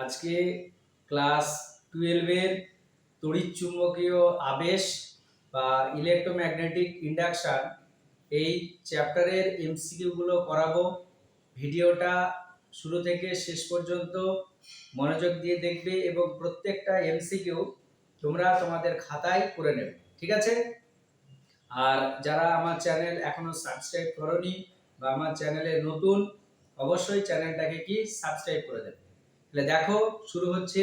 আজকে ক্লাস 12 এর তড়িৎচুম্বকীয় আবেশ বা ইলেকট্রোম্যাগনেটিক ইন্ডাকশন এই চ্যাপ্টারের এমসিকিউ গুলো করাবো। ভিডিওটা শুরু থেকে শেষ পর্যন্ত মনোযোগ দিয়ে দেখবে এবং প্রত্যেকটা এমসিকিউ তোমরা তোমাদের খাতায় করে নেবে, ঠিক আছে? আর যারা আমার চ্যানেল এখনো সাবস্ক্রাইব করোনি বা আমার চ্যানেলে নতুন, অবশ্যই চ্যানেলটাকে কি সাবস্ক্রাইব করে দেবে। তাহলে দেখো, শুরু হচ্ছে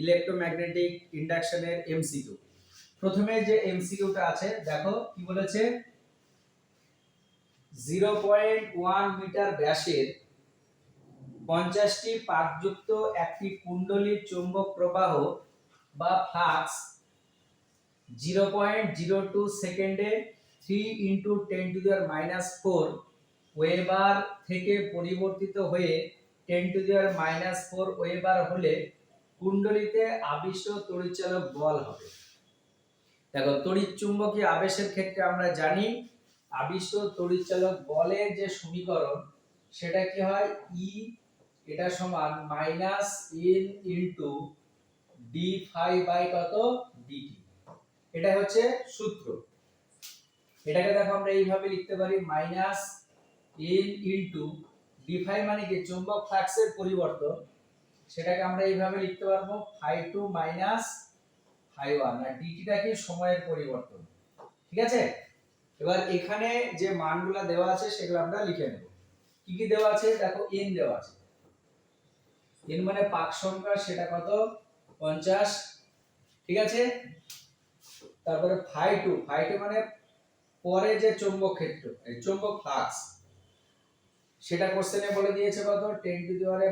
ইলেকট্রোম্যাগনেটিক ইন্ডাকশনের এমসিকিউ। প্রথমে যে এমসিকিউটা আছে দেখো কি বলেছে, 0.1 মিটার ব্যাসের 50টি পাকযুক্ত একটি কুণ্ডলীর চৌম্বক প্রবাহ বা ফ্লাক্স 0.02 সেকেন্ডে 3 × 10⁻⁴ ওয়েবার থেকে পরিবর্তিত হয়ে 10⁻⁴ ওয়েবার হলে কুণ্ডলীতে আবিষ্ট তড়িৎচালক বল হবে। দেখো, তড়িৎচুম্বকীয় আবেশের ক্ষেত্রে আমরা জানি আবিষ্ট তড়িৎচালক বলের যে সমীকরণ সেটা কি হয়, E এটা সমান -N * d∅/dt। এটা হচ্ছে সূত্র। এটাকে দেখো আমরা এইভাবে লিখতে পারি -N * d∅, মানে কি চৌম্বক ফ্লাক্সের পরিবর্তন, সেটাকে আমরা এইভাবে লিখতে পারবো ∅2 - ∅1, আর dt টা কি সময়ের পরিবর্তন, ঠিক আছে? এবার এখানে যে মানগুলো দেওয়া আছে সেগুলো আমরা লিখে নেব। কি কি দেওয়া আছে দেখো, n দেওয়া আছে, n মানে পাক সংখ্যা, সেটা কত 50, ঠিক আছে? তারপরে ∅2 মানে পরে যে চৌম্বক ক্ষেত্র, এই চৌম্বক ফ্লাক্স, সেটা কোশ্চেনে বলে দিয়েছে কত 10⁻⁴,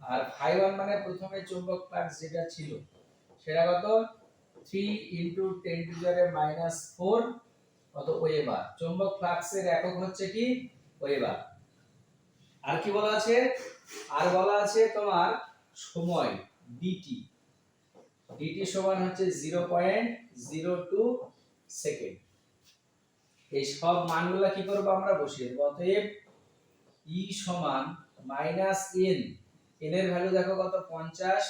আর ∅1 মানে প্রথমে চৌম্বক ফ্লাক্স যেটা ছিল সেটা কত 3 × 10⁻⁴, কত ওয়েবার। চৌম্বক ফ্লাক্সের একক হচ্ছে কি ওয়েবার। আর কি বলা আছে, আর বলা আছে তোমার সময় dt সমান হচ্ছে 0.02 সেকেন্ড। এই সব মানগুলো কি করব আমরা বসিয়ে দেব। অতএব E সমান -n, n এর ভ্যালু দেখো কত 50,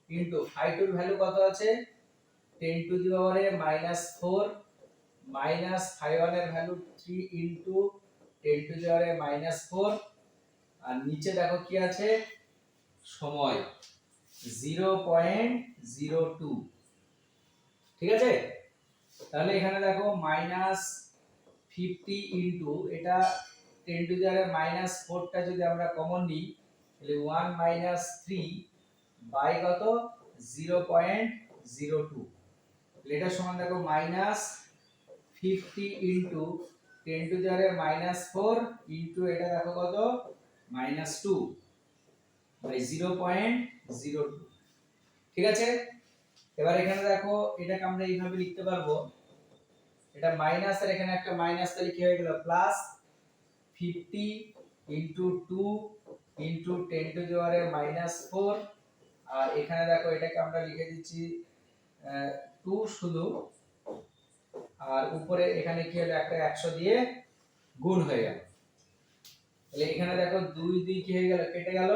ইনটু ∅2 এর ভ্যালু কত আছে 10⁻⁴, মাইনাস ∅1 এর ভ্যালু 3 × 10⁻⁴, আর নিচে দেখো কি আছে সময় 0.02, ঠিক আছে? তাহলে এখানে দেখো -50 ইনটু এটা 10⁻⁴ টা যদি আমরা কমন নিই তাহলে 1 - 3 বাই কত 0.02, এটা সমান দেখো -50 ইনটু 10⁻⁴ ইনটু এটা দেখো কত -2 বাই 0.02, ঠিক আছে? এবার এখানে দেখো এটাকে আমরা এইভাবে লিখতে পারবো, এটা মাইনাস আর এখানে একটা মাইনাস, তাহলে কি হয়ে গেল প্লাস 50 * 2 * 10⁻⁴, আর এখানে দেখো এটাকে আমরা লিখে দিচ্ছি 2 শুধু, আর উপরে এখানে কি হলো একটা 100 দিয়ে গুণ হয়ে গেল। তাহলে এখানে দেখো 2 2 কি হয়ে গেল কেটে গেল,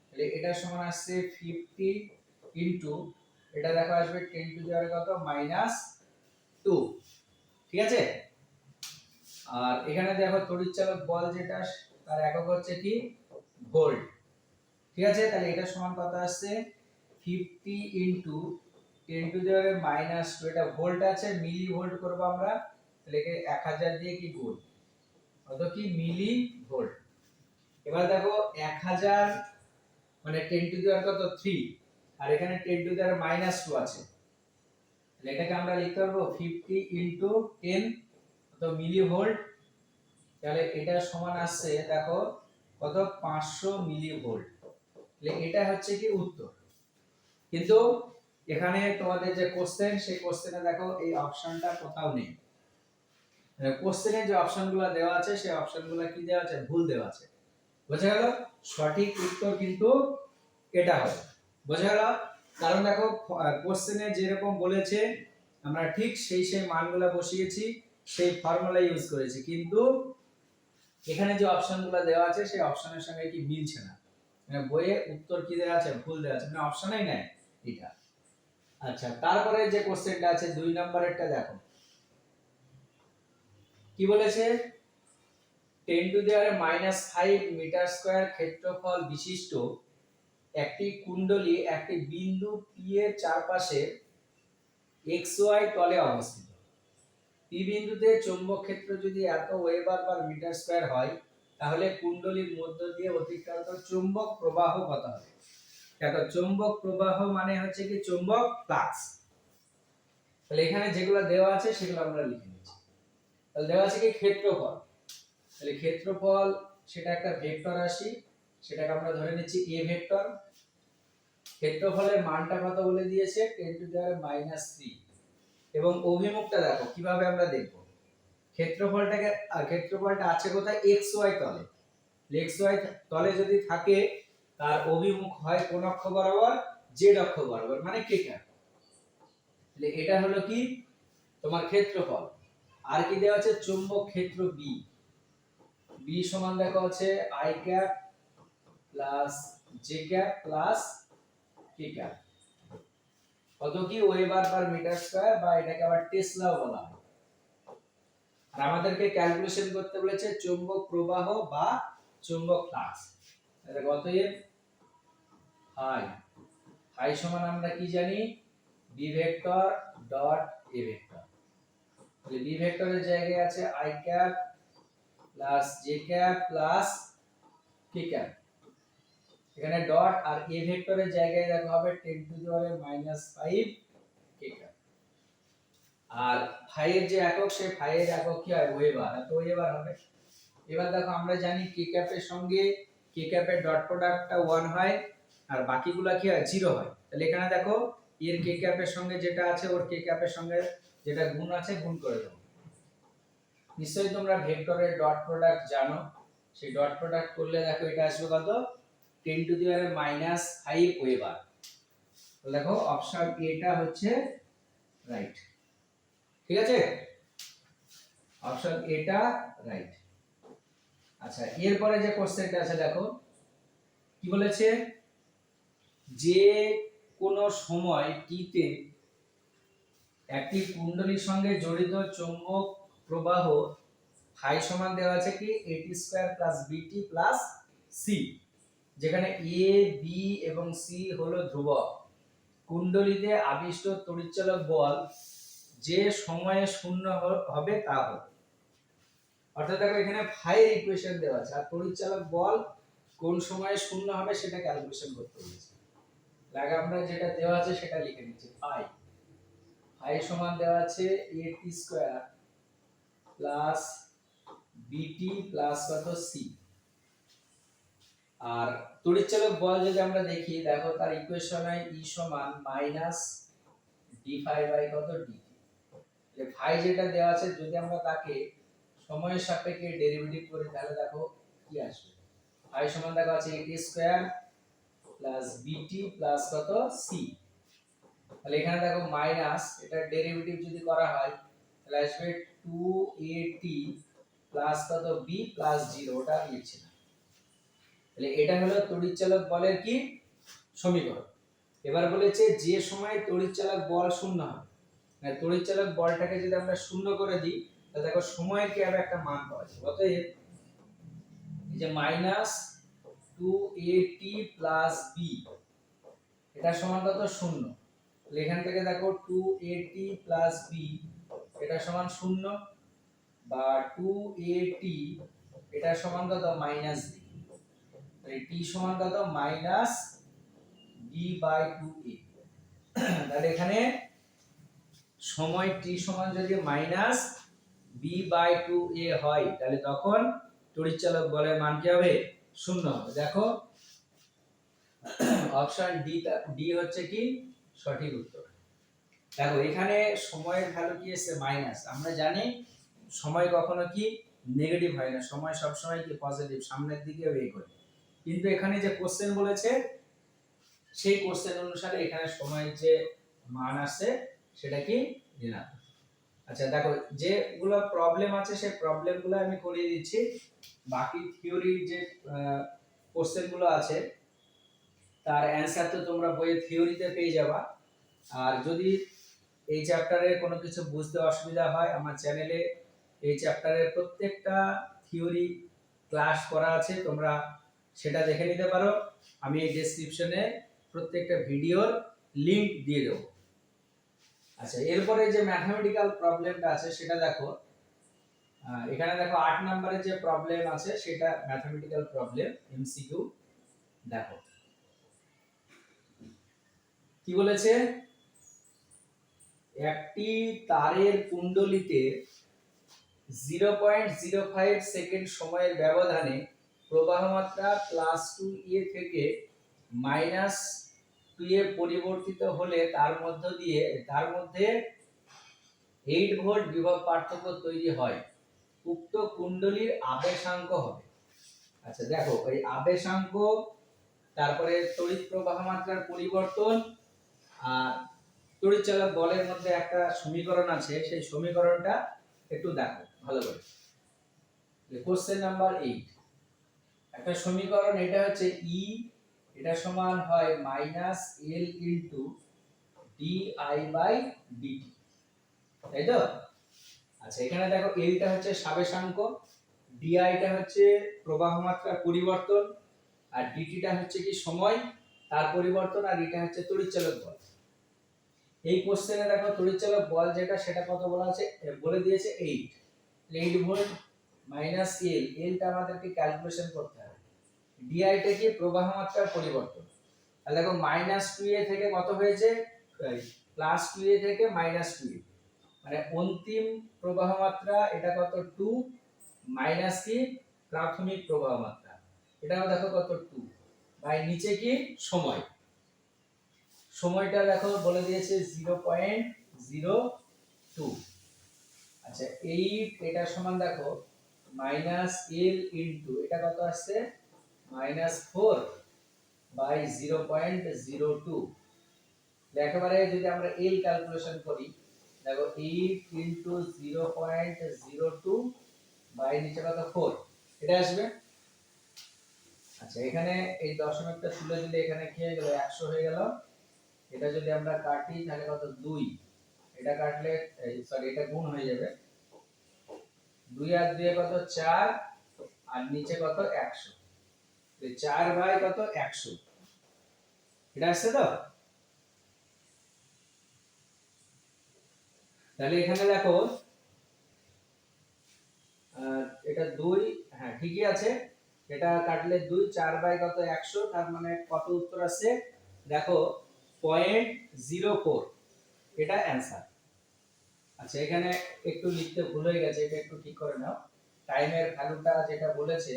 তাহলে এটা সমান আসছে 50 ইনটু এটা দেখো আসবে 10⁻⁻ কত -2, ঠিক আছে? আর এখানে দেখো তড়িৎচালক বল যেটা তার একক হচ্ছে কি ভোল্ট, ঠিক আছে? তাহলে এটা সমান কত আসছে 50 ইনটু 10⁻⁻², এটা ভোল্ট আছে, মিলি ভোল্ট করব আমরা, তাহলে একে 1000 দিয়ে কি গুণ, কত কি মিলি ভোল্ট। এবার দেখো 1000 মানে 10⁻³ আর এখানে 10⁻⁻² আছে, তাহলে এটাকে আমরা লিখতে পারবো 50 * 10 কত মিলি ভোল্ট, তাহলে এটা সমান আসছে দেখো কত 500 মিলি ভোল্ট। তাহলে এটা হচ্ছে কি উত্তর। কিন্তু এখানে তোমাদের যে কোশ্চেন, সেই কোশ্চেনে দেখো এই অপশনটা কোথাও নেই। কোশ্চেনে যে অপশনগুলো দেওয়া আছে সেই অপশনগুলো কি দেওয়া আছে, ভুল দেওয়া আছে, বোঝা গেল? সঠিক উত্তর কিন্তু এটা হবে, বোঝা গেল? কারণ দেখো কোশ্চেনে যেরকম বলেছে আমরা ঠিক সেই মানগুলো বসিয়েছি, সেই ফর্মুলা ইউজ করেছি, কিন্তু এখানে যে অপশনগুলো দেওয়া আছে সেই অপশনের সঙ্গে কি মিলছে না। মানে বইয়ে উত্তর কি দেওয়া আছে, ভুল দেওয়া আছে, মানে অপশনেই নাই এটা। আচ্ছা, তারপরে যে কোশ্চেনটা আছে 2 নম্বরেরটা দেখো কি বলেছে, 10⁻⁻5 মিটার স্কয়ার ক্ষেত্রফল বিশিষ্ট একটি কুণ্ডলী একটি বিন্দু P এর চারপাশে XY তলে অবস্থিত। P বিন্দুতে চৌম্বক ক্ষেত্র যদি এত ওয়েবার পার মিটার স্কয়ার হয়, তাহলে কুণ্ডলীর মধ্য দিয়ে অতিক্রান্ত চৌম্বক প্রবাহ কত হবে? দেখো, চৌম্বক প্রবাহ মানে হচ্ছে কি চৌম্বক ফ্লাক্স। তাহলে এখানে যেগুলো দেওয়া আছে সেগুলো আমরা লিখে নিচ্ছি। তাহলে দেওয়া আছে কি ক্ষেত্রফল, তাহলে ক্ষেত্রফল সেটা একটা ভেক্টর রাশি, সেটাকে আমরা ধরে নিচ্ছি a ভেক্টর। ক্ষেত্রফলের মানটা কত বলে দিয়েছে, 10⁻³ এবং অভিমুখটা দেখো কিভাবে আমরা দেখব, ক্ষেত্রফলটা আছে কোথায়, xy তলে। xy তলে যদি থাকে তার অভিমুখ হয় কোন অক্ষ বরাবর, z অক্ষ বরাবর, মানে কেটা। তাহলে এটা হলো কি তোমার ক্ষেত্রফল। আর কি দেওয়া আছে, চুম্বক ক্ষেত্র B, B সমান দেখো আছে i cap plus j cap plus k cap, কত কি ওয়েবার পার মিটার স্কয়ার, বা এটাকে আবার টেসলাও বলা হয়। আর আমাদেরকে ক্যালকুলেশন করতে বলেছে চৌম্বক প্রবাহ বা চৌম্বক ফ্লাক্স। তাহলে অতএব I সমান আমরা কি জানি, b vector dot a vector. তাহলে b ভেক্টরের জায়গায় আছে i cap plus j cap plus k cap, এখানে ডট, আর a ভেক্টরের জায়গায় দেখো হবে 10⁻⁵ k ক্যাপ। আর ফাই এর যে একক, সেই ফাই এর একক কি হয়, ওয়েবার, তো ওয়েবার হবে। এবার দেখো আমরা জানি কে ক্যাপের সঙ্গে কে ক্যাপের ডট প্রোডাক্টটা 1 হয় আর বাকিগুলা কি হয়, 0 হয়। তাহলে এখানে দেখো এর কে ক্যাপের সঙ্গে যেটা আছে ওর কে ক্যাপের সঙ্গে যেটা গুণ আছে গুণ করে দেব। নিশ্চয়ই তোমরা ভেক্টরের ডট প্রোডাক্ট জানো, সেই ডট প্রোডাক্ট করলে দেখো এটা আসবে কত, 10⁻⁵ ওয়েবার। তাহলে দেখো অপশন এটা হচ্ছে রাইট, ঠিক আছে, অপশন এটা রাইট। আচ্ছা, এরপরে যে কোশ্চেনটা আছে দেখো কি বলেছে, যে কোন সময় t তে একটি কুণ্ডলীর সঙ্গে জড়িত চৌম্বক প্রবাহ ফাই সমান দেওয়া আছে কি at² + bt + c, যেখানে a b এবং c হলো ধ্রুবক। কুণ্ডলীতে আবিষ্ট তড়িৎচালক বল যে সময়ে শূন্য হবে তা হবে। অর্থাৎ দেখো এখানে ফাই এর ইকুয়েশন দেওয়া আছে, আর তড়িৎচালক বল কোন সময়ে শূন্য হবে সেটা ক্যালকুলেশন করতে বলেছে। লাগে আমরা যেটা দেওয়া আছে সেটা লিখে নিচ্ছি। ফাই সমান দেওয়া আছে at² প্লাস bt প্লাস কত c। আর তড়িৎচালক বল যদি আমরা দেখি, দেখো তার ইকুয়েশনে E সমান মাইনাস d ফাই বাই কত dt। তাহলে ফাই যেটা দেওয়া আছে যদি আমরা তাকে সময়ের সাপেক্ষে ডেরিভেটিভ করি তাহলে দেখো কি আসবে, ফাই সমান দেখো আছে at² প্লাস bt প্লাস কত c। তাহলে এখানে দেখো মাইনাস, এটা ডেরিভেটিভ যদি করা হয় তাহলে আসবে 2at প্লাস কত b প্লাস 0, ওটা লিখছি না। তাহলে এটা হলো তড়িৎচালক বলের কি সমীকরণ। এবার বলেছে যে সময় তড়িৎচালক বল শূন্য হবে, মানে তড়িৎচালক বলটাকে যদি আমরা শূন্য করে দিই তাহলে দেখো সময়ের কি হবে একটা মান পাওয়া যাবে। অতএব এই যে মাইনাস 2at প্লাস b এটা সমান কত, শূন্য। তাহলে এখান থেকে দেখো 2at প্লাস b এটা সমান শূন্য, বা 2at এটা সমান কত, মাইনাস b। তাহলে t সমান কত, মাইনাস b বাই 2a। তাহলে এখানে সময় t সমান যদি মাইনাস b বাই 2a হয় তাহলে তখন তড়িৎচালক বলের মান কি হবে, শূন্য হবে। দেখো অপশন ডি হচ্ছে কি সঠিক উত্তর। দেখো এখানে সময়ের ভ্যালু কি আছে, মাইনাস। আমরা জানি সময় কখনো কি নেগেটিভ হয় না, সময় সব সময় কি পজিটিভ, সামনের দিকে ওয়ে করে। কিন্তু এখানে যে কোশ্চেন বলেছে সেই কোশ্চেন অনুসারে এখানে সময়ের যে মান আছে সেটা কি ঋণাত্মক। আচ্ছা দেখো যেগুলো প্রবলেম আছে সেই প্রবলেমগুলো আমি করিয়ে দিচ্ছি, বাকি থিওরির যে কোশ্চেনগুলো আছে তার অ্যান্সার তো তোমরা বইয়ের থিওরিতে পেয়ে যাবা। আর যদি এই চ্যাপ্টারে কোনো কিছু বুঝতে অসুবিধা হয়, আমার চ্যানেলে এই চ্যাপ্টারের প্রত্যেকটা থিওরি ক্লাস করা আছে, তোমরা সেটা দেখে নিতে পারো। আমি এই ডেসক্রিপশনে প্রত্যেকটা ভিডিওর লিংক দিয়ে দেবো। আচ্ছা, এরপরে যে ম্যাথমেটিক্যাল প্রবলেমটা আছে সেটা দেখো। এখানে দেখো 8 নম্বরে যে প্রবলেম আছে সেটা ম্যাথমেটিক্যাল প্রবলেম এমসিকিউ। দেখো কি বলেছে, একটি তারের কুণ্ডলীতে 0.05 সেকেন্ড সময়ের ব্যবধানে প্রবাহ মাত্রা +2a থেকে -2a পরিবর্তিত হলে তার মধ্যে 8 ভোল্ট বিভব পার্থক্য তৈরি হয়। উক্ত কুণ্ডলীর আবেশাঙ্ক হবে। আচ্ছা দেখো, এই আবেশাঙ্ক, তারপরে তড়িৎ প্রবাহ মাত্রার পরিবর্তন আর তড়িৎচালক বলের মধ্যে একটা সমীকরণ আছে, সেই সমীকরণটা একটু দেখো ভালো করে। কোশ্চেন নাম্বার 8, একটা সমীকরণ, এটা হচ্ছে E, এটা সমান হয় -L * di/dt, তাই তো? আচ্ছা, এখানে দেখো L টা হচ্ছে সাবেশাঙ্ক, di টা হচ্ছে প্রবাহ মাত্রার পরিবর্তন, আর dt টা হচ্ছে কি সময় তার পরিবর্তন, আর এটা হচ্ছে তড়িৎচালক বল। এই কোশ্চেনে দেখো তড়িৎচালক বল যেটা সেটা কত বলা আছে, বলে দিয়েছে 8 ভোল্ট -L, L টা আমাদেরকে ক্যালকুলেশন করতে হবে। di টা কি প্রবাহ মাত্রার পরিবর্তন। তাহলে দেখো -2a থেকে কত হয়েছে, +2a থেকে -2a, মানে অন্তিম প্রবাহ মাত্রা এটা কত 2, মাইনাস কি প্রাথমিক প্রবাহ মাত্রা, এটাও দেখো কত 2, বাই নিচে কি সময়টা দেখো বলে দিয়েছে 0.02। আচ্ছা, 8 এটা সমান দেখো -L ইনটু এটা কত আসছে -4 বাই 0.02। একেবারে যদি আমরা L ক্যালকুলেশন করি, দেখো 8 ইনটু 0.02 বাই নিচে কত 4, এটা আসবে। আচ্ছা, এখানে এই দশমিকটা তুলে দিলে এখানে কি হয়ে গেল, 100 হয়ে গেল। এটা যদি আমরা কাটি তাহলে কত 2, এটা কাটলে সরি এটা গুণ হয়ে যাবে, 2 আর 2 কত 4, আর নিচে কত 100, তো 4 বাই কত 100, এটা আসছে তো? তাহলে এখানে দেখো এটা 2, হ্যাঁ ঠিকই আছে, এটা কাটলে 2, 4 বাই কত 100, তার মানে কত উত্তর আছে দেখো 0.04, এটা অ্যানসার। আচ্ছা, এখানে একটু লিখতে ভুল হয়ে গেছে, এটা একটু ঠিক করে নাও। টাইমের ভ্যালুটা যেটা বলেছে,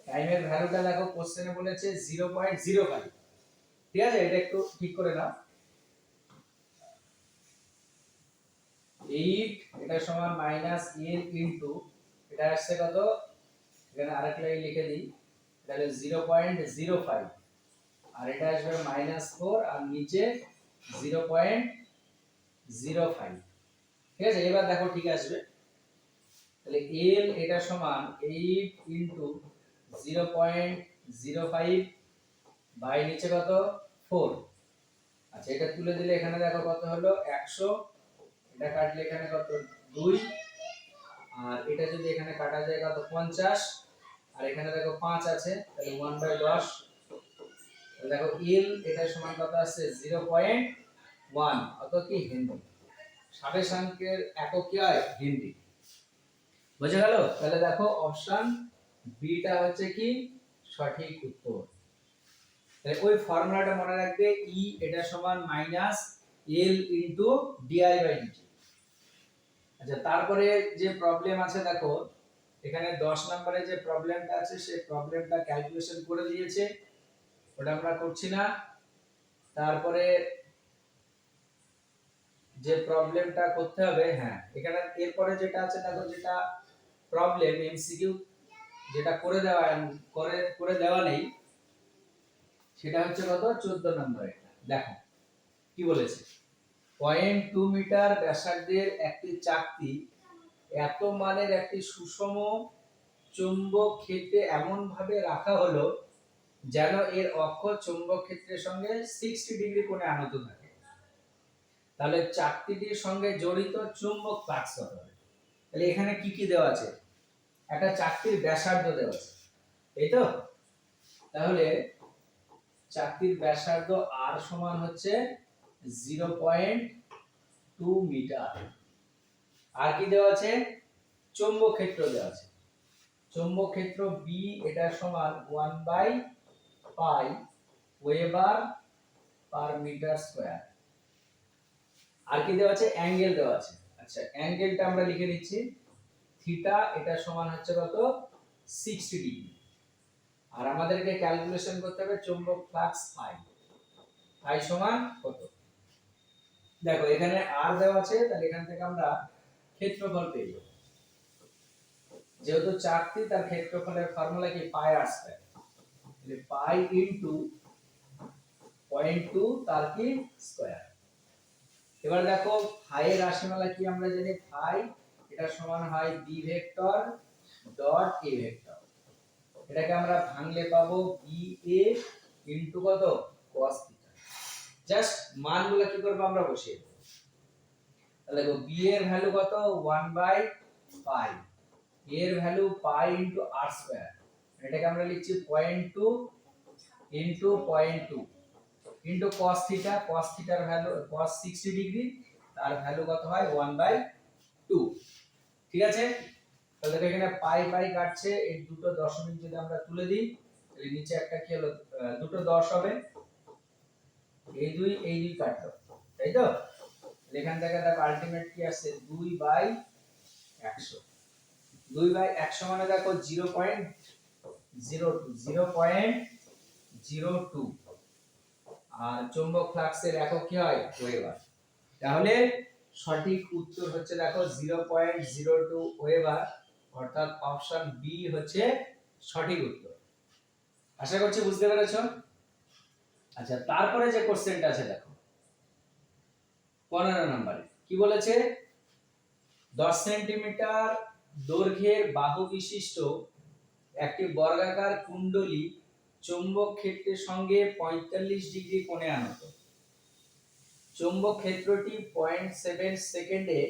টাইমের ভ্যালুটা দেখো কোশ্চেনে বলেছে 0.05, ঠিক আছে, এটা একটু ঠিক করে নাও। 8 এটা সমান -L ইনটু এটা আসছে কত, এখানে আরেকটা লিখে দিই, তাহলে 0.05, আর এটা আসবে -4 আর নিচে 0.05, ঠিক আছে। এবার দেখো ঠিক আসবে, তাহলে L এটা সমান 8 ইনটু 0.05 বাই নিচে কত 4। আচ্ছা, এটা তুলে দিলে এখানে দেখো কত হলো 100, এটা কাটলে এখানে কত 2, আর এটা যদি এখানে কাটা যায় কত 50, আর এখানে দেখো 5 আছে, তাহলে 1/10। তাহলে দেখো L এটা সমান কত আছে 0.1, অত কি হেনরি, সাবেশাঙ্কের একক কি হয় হেনরি, বুঝে গেল? তাহলে দেখো অপশন বি টা হচ্ছে কি সঠিক উত্তর। তাহলে ওই ফর্মুলাটা মনে রাখবে, E এটা সমান -L ইনটু di/dt। আচ্ছা, তারপরে যে প্রবলেম আছে দেখো, এখানে 10 নম্বরে যে প্রবলেমটা আছে সেই প্রবলেমটা ক্যালকুলেশন করে দিয়েছে, ওটা আমরা করছি না। তারপরে যে প্রবলেমটা করতে হবে, হ্যাঁ এখানে এরপরে যেটা আছে দেখো, যেটা প্রবলেম এমসিকিউ যেটা করে দেওয়া নেই, সেটা হচ্ছে কত 14 নম্বরে। দেখো কি বলেছে, 0.2 মিটার ব্যাসার্ধের একটি চাকতি এত মানের একটি সুষম চৌম্বক ক্ষেত্রে এমন ভাবে রাখা হলো যেন এর অক্ষ চৌম্বক ক্ষেত্রের সঙ্গে 60 ডিগ্রি কোণে আনত থাকে। তাহলে চাকতিটির সঙ্গে জড়িত চুম্বক ফ্লাক্স কত হবে? তাহলে এখানে কি কি দেওয়া আছে? একটা চাকতির ব্যাসার্ধ দেওয়া আছে, এই তো। তাহলে চাকতির ব্যাসার্ধ r সমান হচ্ছে 0.2 মিটার। আর কি দেওয়া আছে? চৌম্বক ক্ষেত্র দেওয়া আছে। চৌম্বক ক্ষেত্র B এটা সমান 1/π ওয়েবার পার মিটার স্কয়ার। আর কি দেওয়া আছে? অ্যাঙ্গেল দেওয়া আছে। আচ্ছা, অ্যাঙ্গেলটা আমরা লিখে নিচ্ছি, থিটা এটা সমান হচ্ছে কত? 60 ডিগ্রি। আর আমাদেরকে ক্যালকুলেশন করতে হবে চৌম্বক ফ্লাক্স ফাই। ফাই সমান কত? দেখো এখানে r দেওয়া আছে, তাহলে এখান থেকে আমরা ক্ষেত্রফল পেয়ে যাব। যেহেতু চাকতি, তার ক্ষেত্রফলের ফর্মুলা কি? পাই r স্কয়ার। তাহলে পাই ইনটু 0.2 তার কি স্কয়ার। এবার দেখো ফাই এর রাশিমালা কি আমরা জানি? ফাই এটা সমান হয় b vector dot a vector. এটাকে আমরা ভাঙলে পাবো ba ইনটু কত? cos theta. জাস্ট মানগুলো কি করব? আমরা বসিয়ে দেব। তাহলে দেখো b এর ভ্যালু কত? 1/π, এর ভ্যালু পাই ইনটু r স্কয়ার। এটাকে আমরা লিখছি 0.2 into 0.2 into cos theta. cos থিটার ভ্যালু cos 60 ডিগ্রি, তার ভ্যালু কত হয়? 1/2। ঠিক আছে? তাহলে এখানে পাই পাই কাটছে, এই দুটো দশমিক যদি আমরা তুলে দিই তাহলে নিচে একটা কি হলো? দুটো 10 হবে, এই দুই কাটলো, তাই তো? এখান থেকে দেখো আলটিমেট কি আসছে? 2/100। 2/100 মানে দেখো 0.02। আর চৌম্বক ফ্লাক্সের একক কি হয়? ওয়েবার। তাহলে সঠিক উত্তর হচ্ছে দেখো 0.02 ওয়েবার, অর্থাৎ অপশন বি হচ্ছে সঠিক উত্তর। আশা করছি বুঝতে পেরেছো। আচ্ছা, তারপরে যে কোশ্চেনটা আছে দেখো 15 নম্বরে কি বলেছে? 10 সেন্টিমিটার দৈর্ঘ্যের বাহু বিশিষ্ট একটি বর্গাকার কুণ্ডলী চৌম্বক ক্ষেত্রের সঙ্গে 45 ডিগ্রি কোণে আনত। চৌম্বক ক্ষেত্রটি 0.7 সেকেন্ডে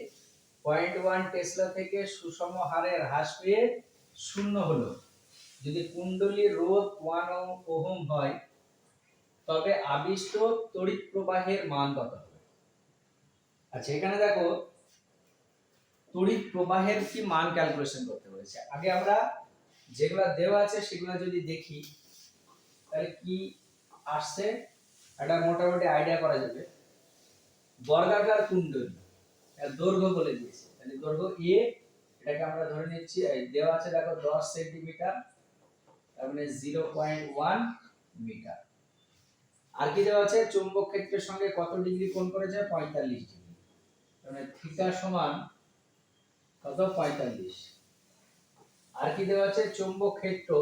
0.1 টেসলা থেকে সুষম হারে হ্রাস পেয়ে শূন্য হলো। যদি কুণ্ডলীর রোধ 1 ওহম হয় তবে আবিষ্ট তড়িৎ প্রবাহের মান কত হবে? আচ্ছা, এখানে দেখো তড়িৎ প্রবাহের কি মান ক্যালকুলেশন করতে বলেছে। আগে আমরা যেগুলা দেওয়া আছে সেগুলা যদি দেখি তাহলে কি আসছে এটা মোটামুটি আইডিয়া করা যাবে। বর্গাকার কুণ্ডলী এর দৈর্ঘ্য বলে দিয়েছে, তাহলে দৈর্ঘ্য a, এটাকে আমরা ধরে নিচ্ছি দেওয়া আছে দেখো 10 সেন্টিমিটার, তার মানে 0.1 মিটার। আর কি দেওয়া আছে? চৌম্বক ক্ষেত্রের সঙ্গে কত ডিগ্রি কোণ করেছে? 45 ডিগ্রি। মানে থিটা সমান কত? 45। আর কি দেওয়া আছে? চৌম্বক ক্ষেত্র।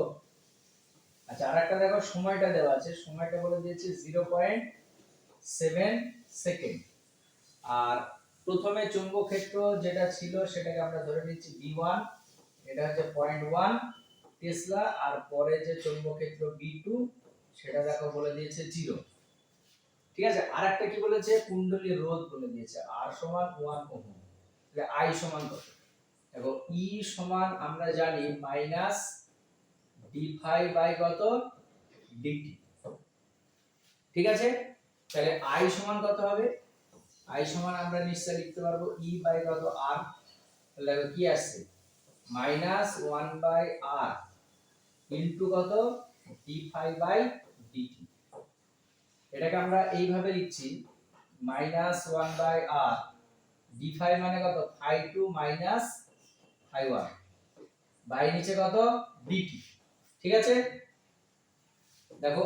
আচ্ছা, আরেকটা দেখো সময়টা দেওয়া আছে, সময়টা বলে দিয়েছে 0.7 সেকেন্ড। আর প্রথমে চৌম্বক ক্ষেত্র যেটা ছিল সেটাকে আমরা ধরে নিচ্ছি v1, এটা হচ্ছে 0.1 টেসলা। আর পরে যে চৌম্বক ক্ষেত্র v2 সেটা দেখো বলে দিয়েছে 0। ঠিক আছে? আরেকটা কি বলেছে? কুণ্ডলীর রোধ বলে দিয়েছে r সমান 1 ওহম। তাহলে i সমান কত? দেখো e সমান আমরা জানি মাইনাস d5 বাই কত? dt। ঠিক আছে? তাহলে i সমান কত হবে? i সমান আমরা নিশ্চয়ই লিখতে পারবো e বাই কত? r। তাহলে কি আসছে? মাইনাস 1 বাই r ইনটু কত? d5 by dt। এটাকে আমরা এইভাবে লিখছি মাইনাস 1 বাই r d5 মানে কত? phi2 মাইনাস phi1 বাই নিচে কত? dt। ঠিক আছে? দেখো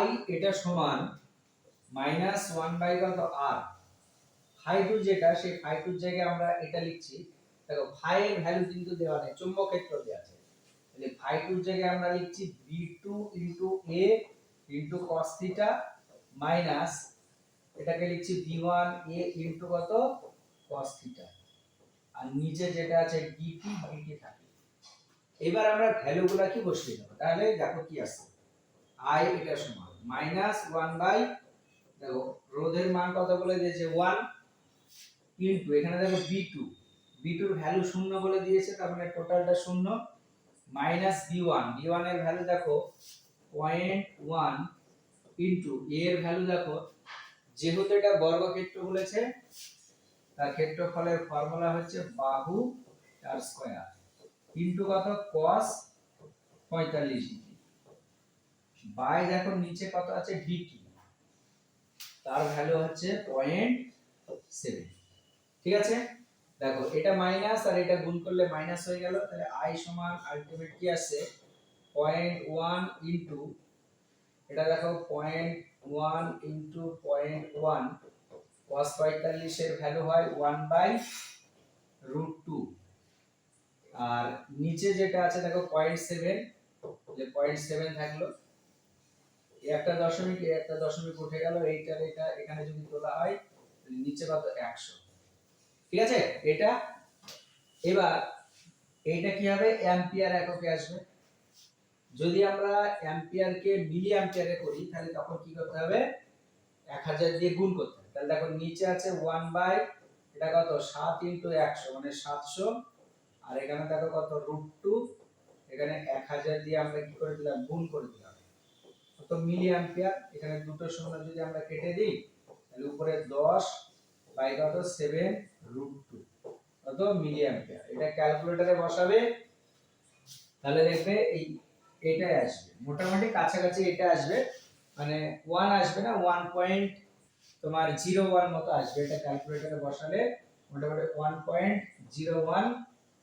i এটা সমান মাইনাস 1 বাই কত? r। phi2 যেটা, সেই phi2 এর জায়গায় আমরা এটা লিখছি। দেখো phi এর ভ্যালু কিন্তু দেওয়া নেই, চৌম্বক ক্ষেত্র দেওয়া আছে। তাহলে phi2 এর জায়গায় আমরা লিখছি v2 a cos theta minus এটাকে লিখছি v1 a কত? cos theta. আর নিচে যেটা আছে dt থাকে। এবার আমরা ভ্যালুগুলো কি বসিয়ে দেব, তাহলে দেখো কি আসছে। আই এটা সমান মাইনাস 1 বাই, দেখো রোধের মান কত বলে দিয়েছে 1 ইনটু এখানে দেখো b2 এর ভ্যালু 0 বলে দিয়েছে, তার মানে টোটালটা 0 মাইনাস b1 এর ভ্যালু দেখো 0.1 ইনটু a এর ভ্যালু দেখো, যেহেতু এটা বর্গক্ষেত্র বলেছে তার ক্ষেত্রফলের ফর্মুলা হচ্ছে বাহু তার স্কয়ার ইনটু কত cos 45 ডিগ্রি বাই দেখো নিচে কত আছে dt, তার ভ্যালু হচ্ছে 0.7। ঠিক আছে, দেখো এটা মাইনাস আর এটা গুণ করলে মাইনাস হয়ে গেল, তাহলে i সমান আলটিমেট কি আসছে 0.1 ইনটু এটা দেখো 0.1 ইনটু 0.1 cos 45 এর ভ্যালু হয় 1 বাই √2, আর নিচে যেটা আছে দেখো 0.7, যে 0.7 থাকলো, একটা দশমিক উঠে গেল, এইটা এখানে যদি তোলা হয় তাহলে নিচে কত 100। ঠিক আছে, এটা এবার এইটা কি হবে অ্যাম্পিয়ার এককে আসবে, যদি আমরা অ্যাম্পিয়ারকে মিলি অ্যাম্পিয়ারে করি তাহলে তখন কি করতে হবে 1000 দিয়ে গুণ করতে হবে, তাহলে দেখো নিচে আছে 1 বাই এটা কত 7 ইনটু 100 মানে 700, আর এখানে দেখো কত √2, এখানে 1000 দিয়ে আমরা কি করে দিলাম গুণ করে দিলাম, কত মিলি অ্যাম্পিয়ার, এখানে দুটো শূন্য যদি আমরা কেটে দিই তাহলে উপরে 10 বাই কত 7√2 কত মিলি অ্যাম্পিয়ার, এটা ক্যালকুলেটরে বসাবে তাহলে দেখবে এটাই আসবে, মোটামুটি কাছাকাছি এটা আসবে, মানে 1 আসবে না, 1 পয়েন্ট তোমার 01 মতো আসবে, এটা ক্যালকুলেটরে বসালে মোটামুটি 1.01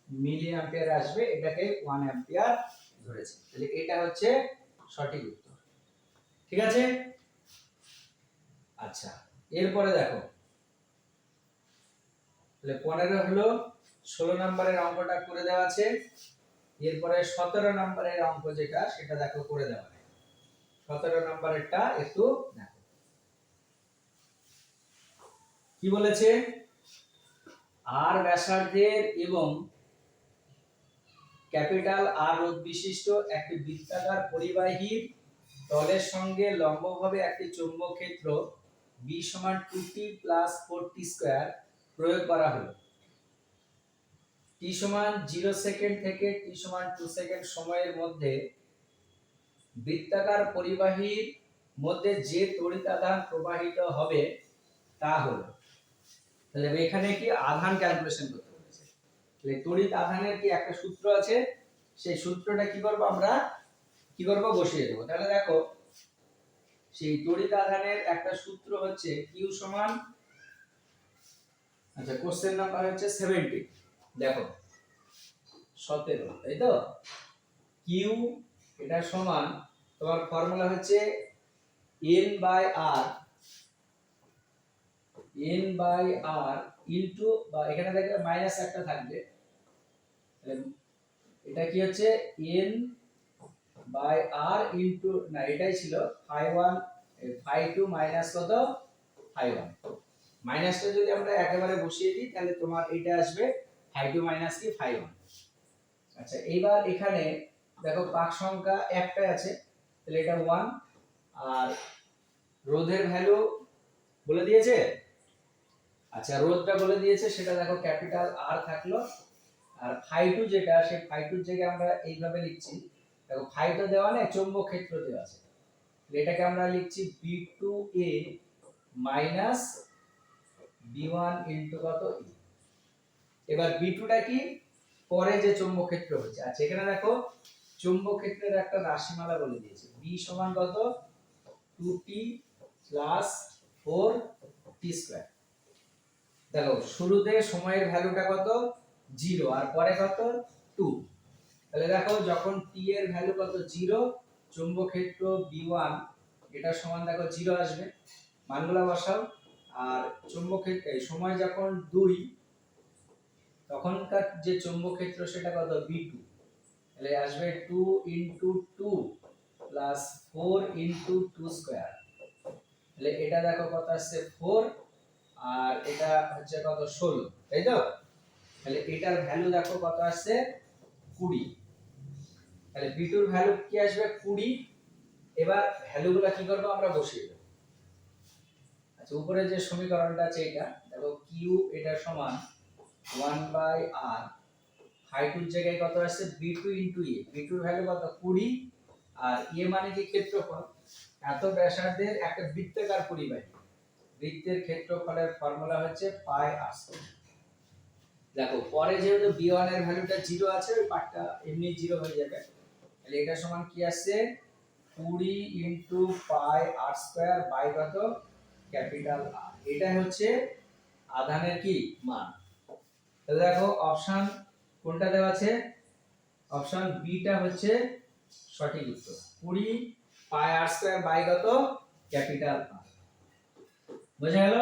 মিলি অ্যাম্পিয়ার আসবে, এটাকে 1 অ্যাম্পিয়ার ধরেছে, তাহলে এটা হচ্ছে সঠিক উত্তর। ঠিক আছে, আচ্ছা এরপরে দেখো তাহলে 15 হলো, 16 নম্বরের অঙ্কটা করে দেওয়া আছে, এরপরে 17 নম্বরের অঙ্ক যেটা সেটা দেখো করে দেওয়া আছে, 17 নম্বরেরটা একটু দেখো কি বলেছে, আর ব্যাসার্ধের এবং ক্যাপিটাল আর রোধ বিশিষ্ট একটি বৃত্তাকার পরিবাহীর তলের সঙ্গে লম্বভাবে একটি চৌম্বক ক্ষেত্র B সমান 2t প্লাস 4t স্কয়ার প্রয়োগ করা হলো, t সমান 0 সেকেন্ড থেকে t সমান 2 সেকেন্ড সময়ের মধ্যে বৃত্তাকার পরিবাহীর মধ্যে যে তড়িৎ আধান প্রবাহিত হবে তা হলো, তাহলে এখানে কি আধান ক্যালকুলেশন করতে বলেছে, তাহলে তড়িৎ আধানের কি একটা সূত্র আছে, সেই সূত্রটা কি করব আমরা বসিয়ে দেব, তাহলে দেখো সেই তড়িৎ আধানের একটা সূত্র হচ্ছে q সমান, আচ্ছা কোশ্চেন নাম্বার হচ্ছে 70, দেখো 17 তাই তো, q এটা সমান তোমার ফর্মুলা হচ্ছে n বাই r ইনটু, বা এখানে দেখবে মাইনাস একটা থাকবে, এটা কি হচ্ছে n বাই r ইনটু, না এটাই ছিল phi2 মাইনাস কত phi1, মাইনাসটা যদি আমরা একেবারে বসিয়ে দিই তাহলে তোমার এটা আসবে phi2 মাইনাস কি phi1। আচ্ছা এইবার এখানে দেখো পাক সংখ্যা একটাই আছে, তাহলে এটা 1, আর রোধের ভ্যালু বলে দিয়েছে, আচ্ছা রোধটা বলে দিয়েছে সেটা দেখো ক্যাপিটাল R থাকলো, আর phi2 যেটা সেই phi2 এর জায়গায় আমরা এইভাবে লিখছি, দেখো phi2 দেওয়া নেই, চৌম্বক ক্ষেত্র দেওয়া আছে, এটাকে আমরা লিখছি B2A মাইনাস B1 ইনটু কত E, এবার B2 টা কি পরে যে চৌম্বক ক্ষেত্র হচ্ছে, আচ্ছা এখানে দেখো চৌম্বক ক্ষেত্রের একটা রাশিমালা বলে দিয়েছে, B সমান কত 2t প্লাস 4t স্কয়ার, দেখো শুরুতে সময়ের ভ্যালুটা কত 0 আর পরে কত 2, তাহলে দেখো যখন t এর ভ্যালু কত 0, চৌম্বক ক্ষেত্র B1 এটা সমান দেখো 0 আসবে, মানগুলো বসাও, আর চৌম্বক ক্ষেত্রে সময় যখন 2 তখনকার যে চৌম্বক ক্ষেত্র সেটা কত B2, তাহলে আসবে 2 ইনটু 2 প্লাস 4 ইনটু 2 স্কয়ার, তাহলে এটা দেখো কত আসছে 4, আর এটা হচ্ছে কত 16, তাই তো, তাহলে এটার ভ্যালু দেখো কত আসছে 20, তাহলে B2 এর ভ্যালু কি আসবে 20, এবার ভ্যালুগুলো কি করব আমরা বসিয়ে দেব। আচ্ছা উপরে যে সমীকরণটা আছে এটা দেখো কিউ এটা সমান 1/r ফাই2 এর জায়গায় কত আছে b2 * a b2 এর ভ্যালু কত 20 আর a মানে কি ক্ষেত্রফল এত ব্যাসার্ধের একটা বৃত্তাকার পরিবাহী বৃত্তের ক্ষেত্রফলের ফর্মুলা হচ্ছে পাই r স্কয়ার। দেখো পরে যেহেতু b1 এর ভ্যালুটা 0 আছে ওই পার্টটা এমনি 0 হয়ে যাবে তাহলে এটা সমান কি আসছে 20 * পাই r স্কয়ার বাই কত ক্যাপিটাল R এটা হচ্ছে আধানের কি মান। তাহলে দেখো অপশন কোনটা দেওয়া আছে অপশন বি টা হচ্ছে সঠিক উত্তর 20 পাই r স্কয়ার বাই কত ক্যাপিটাল R বুঝা গেল।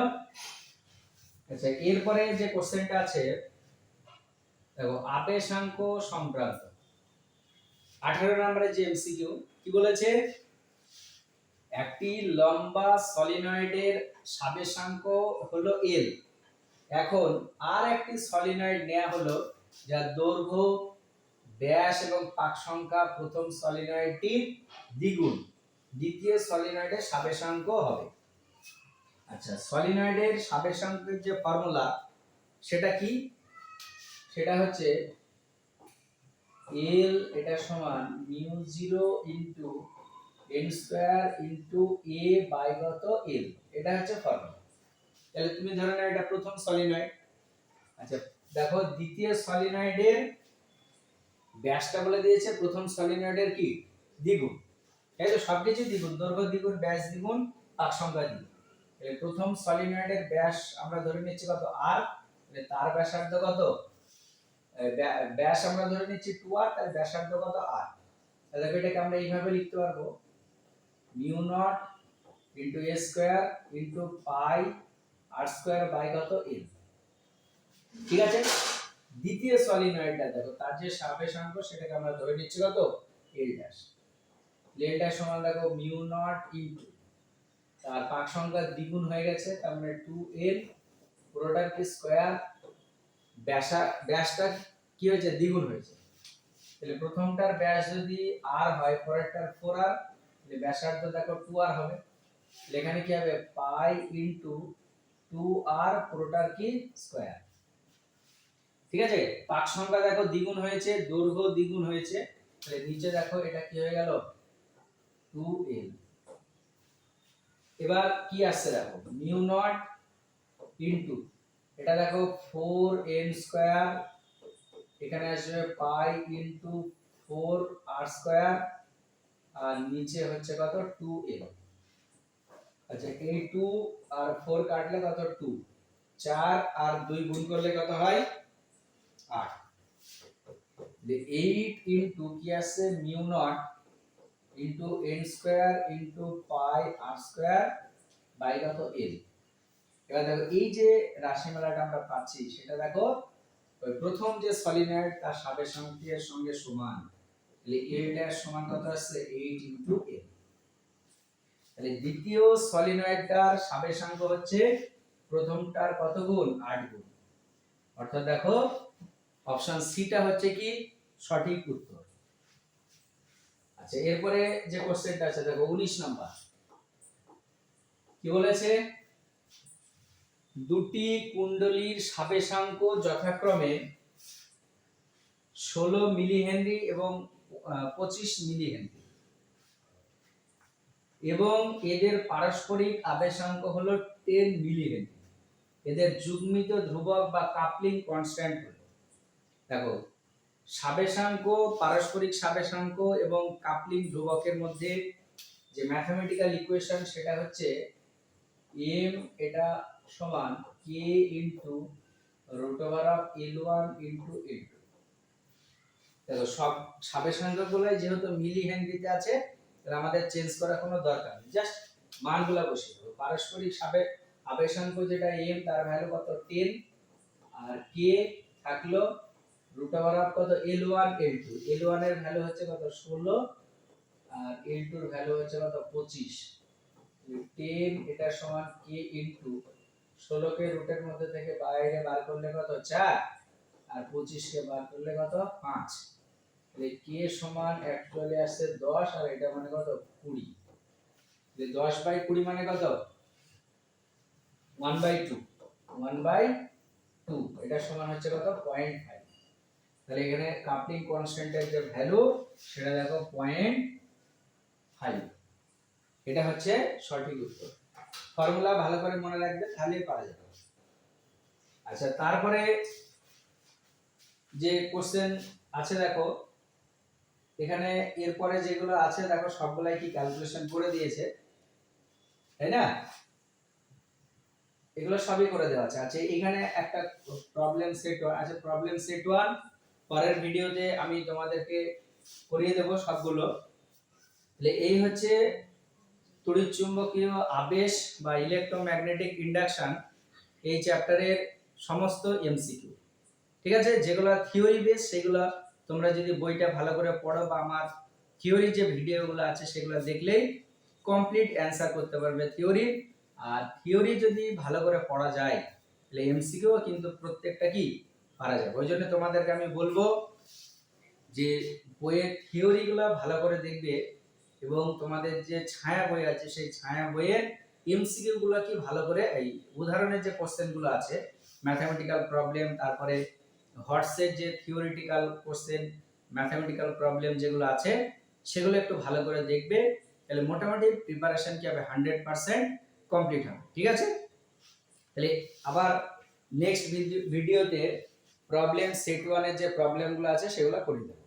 আচ্ছা এরপরে যে কোশ্চেনটা আছে দেখো আবেশাঙ্ক সংক্রান্ত 18 নম্বরে যে এমসিকিউ কি বলেছে একটি লম্বা সলিনয়েডের সাবেশাঙ্ক হলো L এখন আর একটি সলিনয়েড নেওয়া হলো যার দৈর্ঘ্য ব্যাস এবং পাক সংখ্যা প্রথম সলিনয়েডটির দ্বিগুণ দ্বিতীয় সলিনয়েডের সাবেশাঙ্ক হবে। আচ্ছা সলিনয়েডের সাবেশাঙ্কের যে ফর্মুলা সেটা কি সেটা হচ্ছে L এটা সমান μ0 n স্কয়ার a বাই কত L এটা হচ্ছে ফর্মুলা। তাহলে তুমি ধরে নাও এটা প্রথম সলিনয়েড। আচ্ছা দেখো দ্বিতীয় সলিনয়েডের ব্যাসটা বলে দিয়েছে প্রথম সলিনয়েডের কি দ্বিগুণ তাই তো সবকিছু দ্বিগুণ দৈর্ঘ্য দ্বিগুণ ব্যাস দ্বিগুণ পাক সংখ্যা দ্বিগুণ। তাহলে প্রথম সলিনয়েডের ব্যাস আমরা ধরে নিচ্ছি কত r তাহলে তার ব্যাসার্ধ কত ব্যাস আমরা ধরে নিচ্ছি 2r তার ব্যাসার্ধ কত r তাহলে এটাকে আমরা এইভাবে লিখতে পারবো μ0 * a square * pi r square by কত L ঠিক আছে। দ্বিতীয় সলিনয়েডটা দেখো তার যে সাবেশাঙ্ক সেটাকে আমরা ধরে নিচ্ছি কত L ড্যাশ L ড্যাশ সমান দেখো μ0 তার পাক সংখ্যা দ্বিগুণ হয়ে গেছে তার মানে 2L পুরোটার কি স্কয়ার ব্যাসটা কি হয়েছে দ্বিগুণ হয়েছে তাহলে প্রথমটার ব্যাস যদি r হয় পরেরটার 4r তাহলে ব্যাসার্ধ দেখো 2r হবে তাহলে এখানে কি হবে পাই * 2r পুরোটার কি স্কয়ার ঠিক আছে। পাক সংখ্যা দেখো দ্বিগুণ হয়েছে দৈর্ঘ্য দ্বিগুণ হয়েছে তাহলে নিচে দেখো এটা কি হয়ে গেল 2l। এবার কি আসছে দেখো μ0 এটা দেখো 4n স্কয়ার এখানে আসবে পাই * 4r স্কয়ার আর নিচে হচ্ছে কত 2l। আচ্ছা এই 2 আর 4 কাটলে কত 2 4 আর 2 গুণ করলে কত হয় 8 the 8 কি আসছে μ0 n square pi r square by কত l। এবার দেখো এই যে রাশিমালাটা আমরা পাচ্ছি সেটা দেখো ওই প্রথম যে সলিনয়েড তার সাবেশাঙ্কের সঙ্গে সমান তাহলে l ড্যাশ সমান কত আসছে 8 l তাহলে দ্বিতীয় সলিনয়েডটার সাবেশাঙ্ক হচ্ছে প্রথমটার কত গুণ 8 গুণ অর্থাৎ দেখো অপশন সি টা হচ্ছে কি সঠিক উত্তর। আচ্ছা এরপরে যে কোশ্চেনটা আছে দেখো 19 নাম্বার কি বলেছে দুটি কুণ্ডলীর সাবেশাঙ্ক যথাক্রমে 16 মিলি হেনরি এবং 25 মিলি হেনরি এবং এদের পারস্পরিক আবেশাঙ্ক হলো 10 মিলি হেনরি এদের যুগ্মিত ধ্রুবক বা কাপলিং কনস্ট্যান্ট হলো দেখো সাবেশাঙ্ক পারস্পরিক সাবেশাঙ্ক এবং কাপলিং ধ্রুবকের মধ্যে যে ম্যাথমেটিক্যাল ইকুয়েশন সেটা হচ্ছে m এটা সমান k √L1 * L2 দেখো সব সাবেশাঙ্কগুলাই যেহেতু মিলি হেনরিতে আছে তাহলে আমাদের চেঞ্জ করার কোনো দরকার নেই জাস্ট মানগুলো বসিয়ে দেব। পারস্পরিক আবেশাঙ্ক যেটা m তার ভ্যালু কত 10 আর k থাকলো √কত L1 L2 L1 এর ভ্যালু হচ্ছে কত 16 আর L2 এর ভ্যালু হচ্ছে কত 25 10 এটা সমান k 16 কে রুটের মধ্যে থেকে বাইরে বার করলে কত 4 আর 25 কে বার করলে কত 5 তাহলে k সমান অ্যাকচুয়ালি আসছে 10 আর এটা মানে কত 20 যে 10/20 মানে কত 1/2 1/2 এটা সমান হচ্ছে কত 0.5। তাহলে এখানে কাপলিং কনস্ট্যান্টের যে ভ্যালু সেটা দেখো 0.5। এটা হচ্ছে সঠিক উত্তর। ফর্মুলা ভালো করে মনে রাখবে তাহলেই পারা যাবে। আচ্ছা তারপরে যে কোশ্চেন আছে দেখো এখানে এরপরে যেগুলো আছে দেখো সবগুলাই কি ক্যালকুলেশন করে দিয়েছে তাই না, এগুলো সবই করে দেওয়া আছে। আচ্ছা এখানে একটা প্রবলেম সেট আছে, প্রবলেম সেট 1 পরের ভিডিওতে আমি তোমাদেরকে করিয়ে দেব সবগুলো। তাহলে এই হচ্ছে তড়িৎচুম্বকীয় আবেশ বা ইলেকট্রোম্যাগনেটিক ইন্ডাকশন এই চ্যাপ্টারের সমস্ত এমসিকিউ। ঠিক আছে, যেগুলো থিওরি বেস সেগুলো তোমরা যদি বইটা ভালো করে পড়ো বা আমার থিওরি যে ভিডিওগুলো আছে সেগুলো দেখলেই কমপ্লিট অ্যানসার করতে পারবে থিওরি। আর থিওরি যদি ভালো করে পড়া যায় তাহলে এমসিকিউ কিন্তু প্রত্যেকটা কি পারা যাবে। ওই জন্য তোমাদেরকে আমি বলবো যে বইয়ের থিওরিগুলো ভালো করে দেখবে এবং তোমাদের যে ছায়া বই আছে সেই ছায়া বইয়ের এমসিকিউ গুলো কি ভালো করে এই উদাহরণের যে কোশ্চেন গুলো আছে ম্যাথমেটিক্যাল প্রবলেম, তারপরে হটসের যে থিওরিটিক্যাল কোশ্চেন ম্যাথমেটিক্যাল প্রবলেম যেগুলো আছে সেগুলো একটু ভালো করে দেখবে, তাহলে মোটামুটি প্রিপারেশন কি হবে 100% কমপ্লিট হবে। ঠিক আছে, তাহলে আবার নেক্সট ভিডিওতে প্রবলেম সেট 1 এর যে প্রবলেমগুলো আছে সেগুলো করে দেব।